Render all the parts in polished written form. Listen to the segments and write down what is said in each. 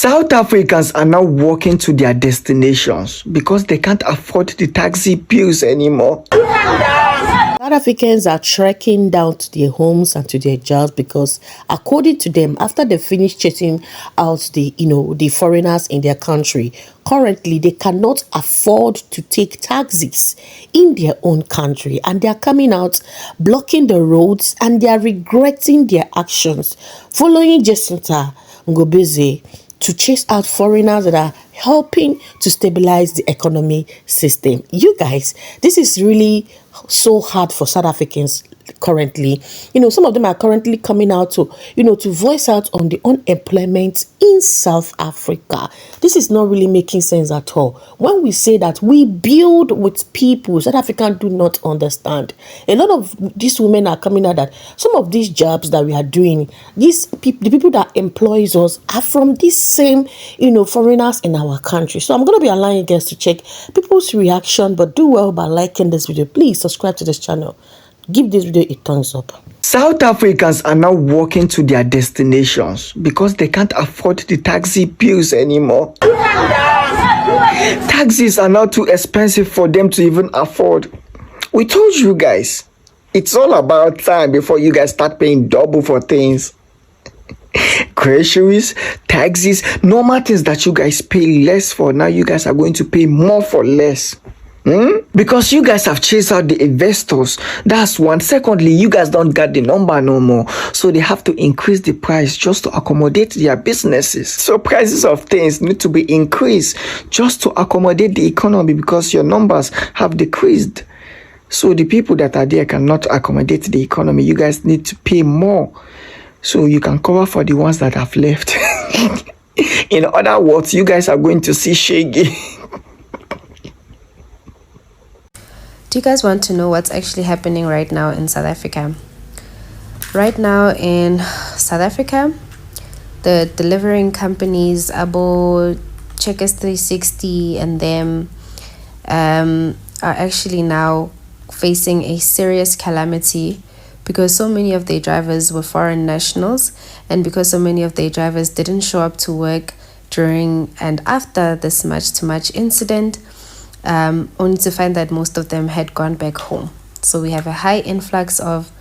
South Africans are now walking to their destinations because they can't afford the taxi bills anymore. South Africans are trekking down to their homes and to their jobs because, according to them, after they finish chasing out the foreigners in their country, currently they cannot afford to take taxis in their own country, and they are coming out blocking the roads and they are regretting their actions, following Jacinta Ngobeze to chase out foreigners that are helping to stabilize the economy system. You guys, this is really so hard for South Africans currently. Some of them are currently coming out to voice out on the unemployment in South Africa. This is not really making sense at all. When we say that we build with people, South Africans do not understand. A lot of these women are coming out that some of these jobs that we are doing, the people that employs us are from these same, foreigners in our country. So I'm going to be allowing you guys to check people's reaction, but do well by liking this video. Please subscribe to this channel. Give this video a thumbs up. South Africans are now walking to their destinations because they can't afford the taxi bills anymore. Taxis are now too expensive for them to even afford. We told you guys, it's all about time before you guys start paying double for things. Groceries, taxis, normal things that you guys pay less for, now you guys are going to pay more for less. Because you guys have chased out the investors. That's one. Secondly, you guys don't get the number no more. So they have to increase the price just to accommodate their businesses. So prices of things need to be increased just to accommodate the economy because your numbers have decreased. So the people that are there cannot accommodate the economy. You guys need to pay more so you can cover for the ones that have left. In other words, you guys are going to see shaggy. Do you guys want to know what's actually happening right now in South Africa? Right now in South Africa, the delivering companies, Abo, Checkers 360 and them are actually now facing a serious calamity because so many of their drivers were foreign nationals and because so many of their drivers didn't show up to work during and after this much too much incident, only to find that most of them had gone back home. So we have a high influx of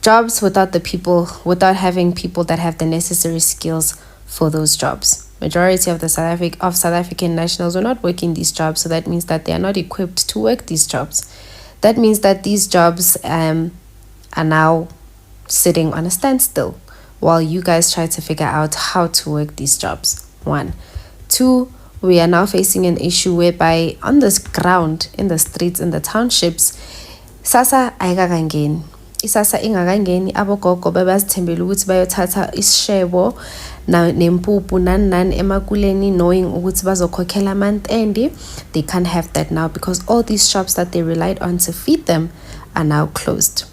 jobs without having people that have the necessary skills for those jobs. Majority of the South African nationals are not working these jobs, so that means that they are not equipped to work these jobs. That means that these jobs are now sitting on a standstill while you guys try to figure out how to work these jobs. 1. 2, we are now facing an issue whereby on this ground, in the streets, in the townships, sasa ayikakangeni. Isasa ingakangeni abogogo babazithembele ukuthi bayothatha isishebo nempuphu nani emakuleni knowing ukuthi bazokhokhela month end. They can't have that now because all these shops that they relied on to feed them are now closed.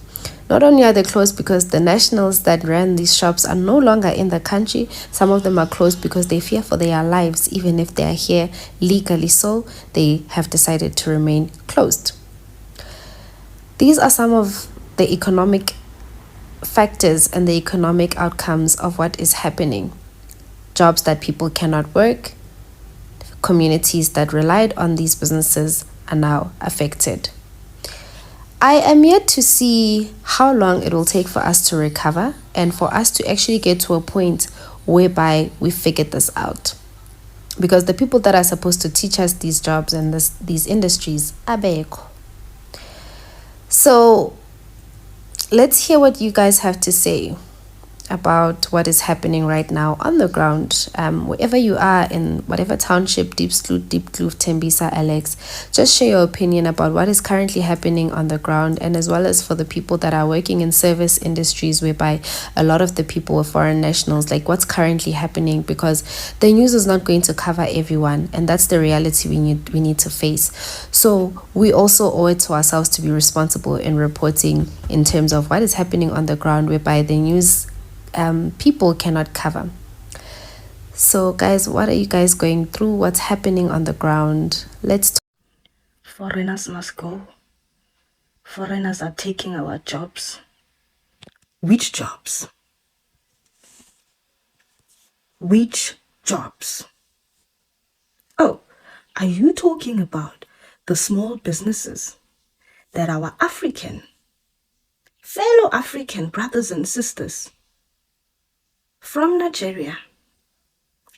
Not only are they closed because the nationals that ran these shops are no longer in the country, some of them are closed because they fear for their lives, even if they are here legally, so they have decided to remain closed. These are some of the economic factors and the economic outcomes of what is happening. Jobs that people cannot work, communities that relied on these businesses are now affected. I am yet to see how long it will take for us to recover and for us to actually get to a point whereby we figured this out. Because the people that are supposed to teach us these jobs and these industries are abekho. So let's hear what you guys have to say about what is happening right now on the ground. Wherever you are, in whatever township, Deep Kloof, Tembisa, Alex, just share your opinion about what is currently happening on the ground, and as well as for the people that are working in service industries whereby a lot of the people are foreign nationals, like what's currently happening, because the news is not going to cover everyone, and that's the reality we need to face. So we also owe it to ourselves to be responsible in reporting in terms of what is happening on the ground, whereby the news people cannot cover. So guys, what are you guys going through? What's happening on the ground? Let's talk. Foreigners must go. Foreigners are taking our jobs. Which jobs? Which jobs. Oh, are you talking about the small businesses that our fellow African brothers and sisters from Nigeria,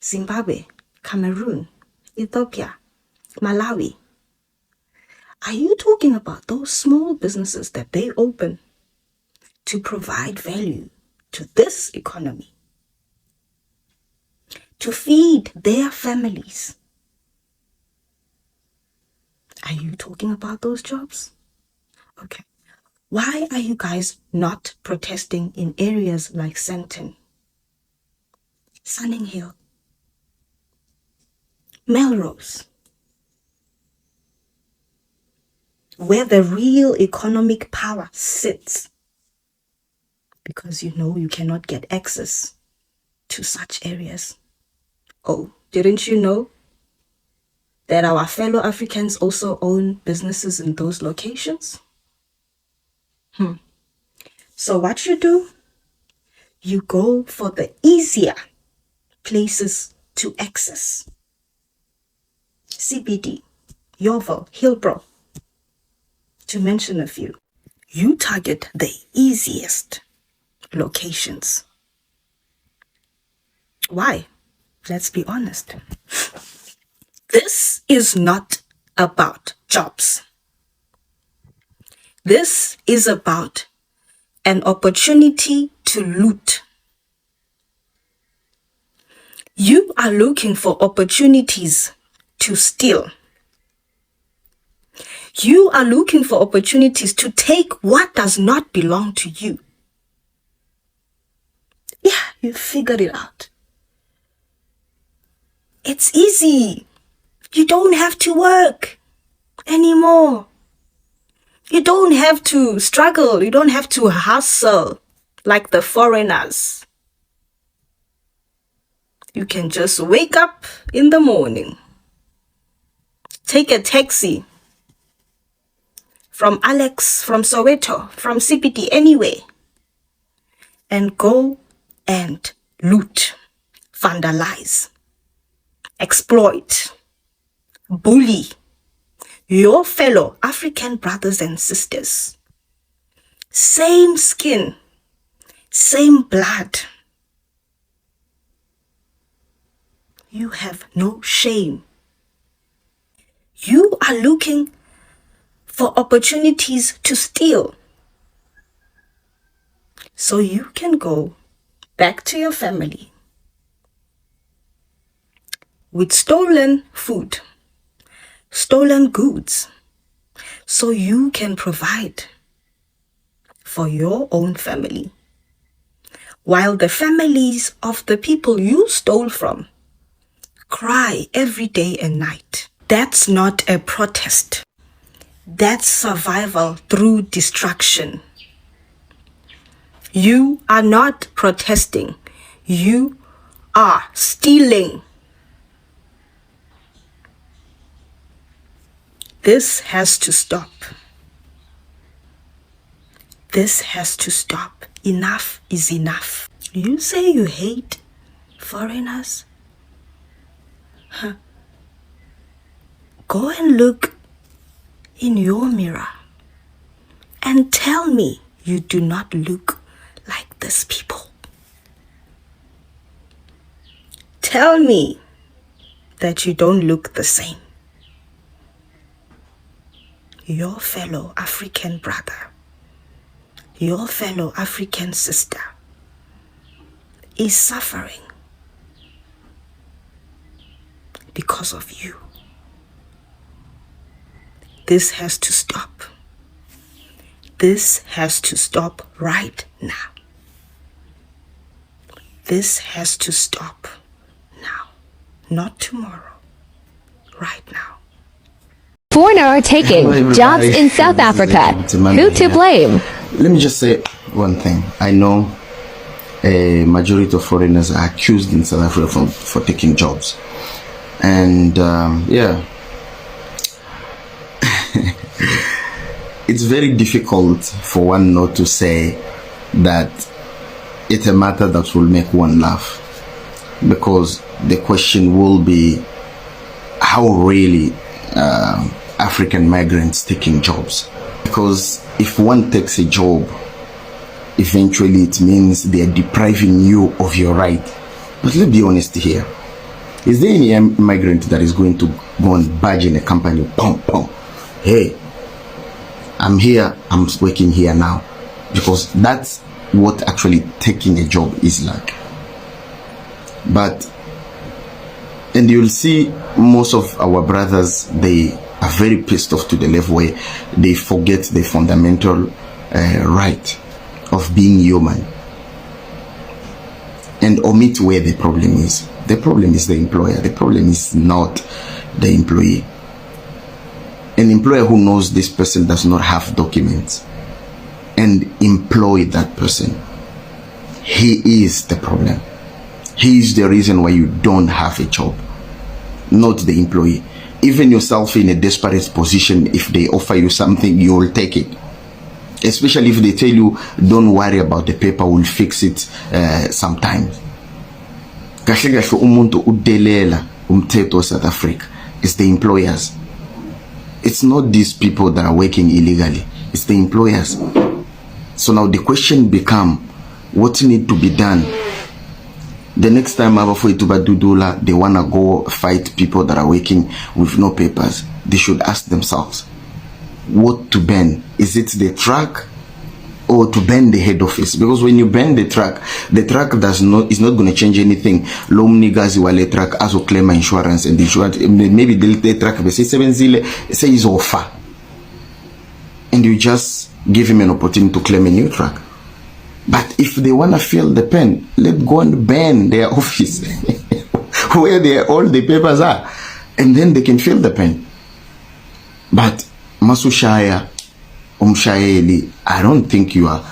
Zimbabwe, Cameroon, Ethiopia, Malawi, are you talking about those small businesses that they open to provide value to this economy, to feed their families? Are you talking about those jobs? Okay. Why are you guys not protesting in areas like Sandton, Sunning Hill, Melrose, where the real economic power sits? Because you know you cannot get access to such areas. Oh, didn't you know that our fellow Africans also own businesses in those locations? So what you do, you go for the easier places to access. CBD, Yeovil, Hillbrow, to mention a few. You target the easiest locations. Why? Let's be honest. This is not about jobs. This is about an opportunity to loot. You are looking for opportunities to steal. You are looking for opportunities to take what does not belong to you. Yeah, you figured it out. It's easy. You don't have to work anymore. You don't have to struggle. You don't have to hustle like the foreigners. You can just wake up in the morning, take a taxi from Alex, from Soweto, from CPT, anyway, and go and loot, vandalize, exploit, bully your fellow African brothers and sisters. Same skin, same blood. You have no shame. You are looking for opportunities to steal, so you can go back to your family with stolen food, stolen goods, so you can provide for your own family, while the families of the people you stole from cry every day and night. That's not a protest. That's survival through destruction. You are not protesting. You are stealing. This has to stop. This has to stop. Enough is enough. You say you hate foreigners? Go and look in your mirror and tell me you do not look like these people. Tell me that you don't look the same. Your fellow African brother, your fellow African sister is suffering because of you. This has to stop. This has to stop right now. This has to stop now, not tomorrow, right now. Foreigners are taking jobs in South Africa. Who to blame? Let me just say one thing. I know a majority of foreigners are accused in South Africa for taking jobs. And yeah, it's very difficult for one not to say that it's a matter that will make one laugh. because the question will be how really African migrants taking jobs. Because if one takes a job, eventually it means they are depriving you of your right. But let's be honest here. Is there any migrant that is going to go and badge in a company, pum, pum, hey, I'm here, I'm working here now? Because that's what actually taking a job is like. But, and you'll see most of our brothers, they are very pissed off to the level where they forget the fundamental right of being human and omit where the problem is. The problem is the employer. The problem is not the employee. An employer who knows this person does not have documents and employ that person, he is the problem. He is the reason why you don't have a job, not the employee. Even yourself in a desperate position, if they offer you something, you will take it. Especially if they tell you, don't worry about the paper, we'll fix it sometimes. Kahle kahle umuntu udelela umthetho South Africa. It's the employers. It's not these people that are working illegally. It's the employers. So now the question become, what need to be done? The next time they wanna go fight people that are working with no papers, they should ask themselves, what to ban? Is it the truck or to ban the head office? Because when you ban the truck is not going to change anything. Lomnigazi wale truck as claim insurance and insurance, maybe the truck says offer, and you just give him an opportunity to claim a new truck. But if they want to feel the pen, let go and ban their office where all the papers are, and then they can feel the pen. But Masushaya, Umshaeli, I don't think you are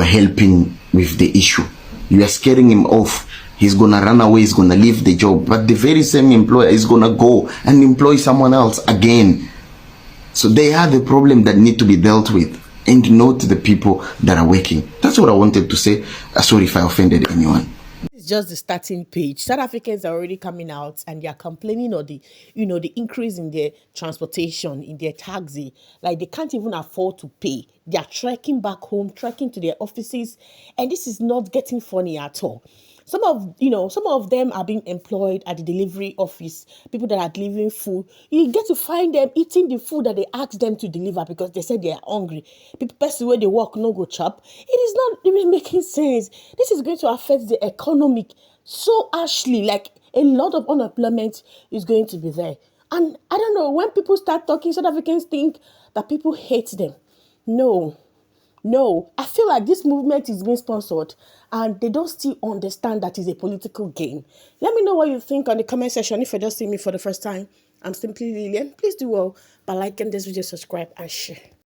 helping with the issue. You are scaring him off. He's gonna run away, he's gonna leave the job, but the very same employer is gonna go and employ someone else again. So they are the problem that need to be dealt with, and not the people that are working. That's what I wanted to say. Sorry if I offended anyone. It's just the starting page. South Africans are already coming out and they are complaining of the increase in their transportation, in their taxi. Like they can't even afford to pay. They are trekking back home, trekking to their offices, and this is not getting funny at all. Some of them are being employed at the delivery office, people that are delivering food. You get to find them eating the food that they asked them to deliver because they said they are hungry. People, person where they work, no go chop. It is not even making sense. This is going to affect the economic so harshly. Like a lot of unemployment is going to be there. And I don't know, when people start talking, South Africans think that people hate them. No, I feel like this movement is being sponsored and they don't still understand that it's a political game. Let me know what you think on the comment section. If you just see me for the first time, I'm simply Lillian. Please do well by liking this video, subscribe, and share.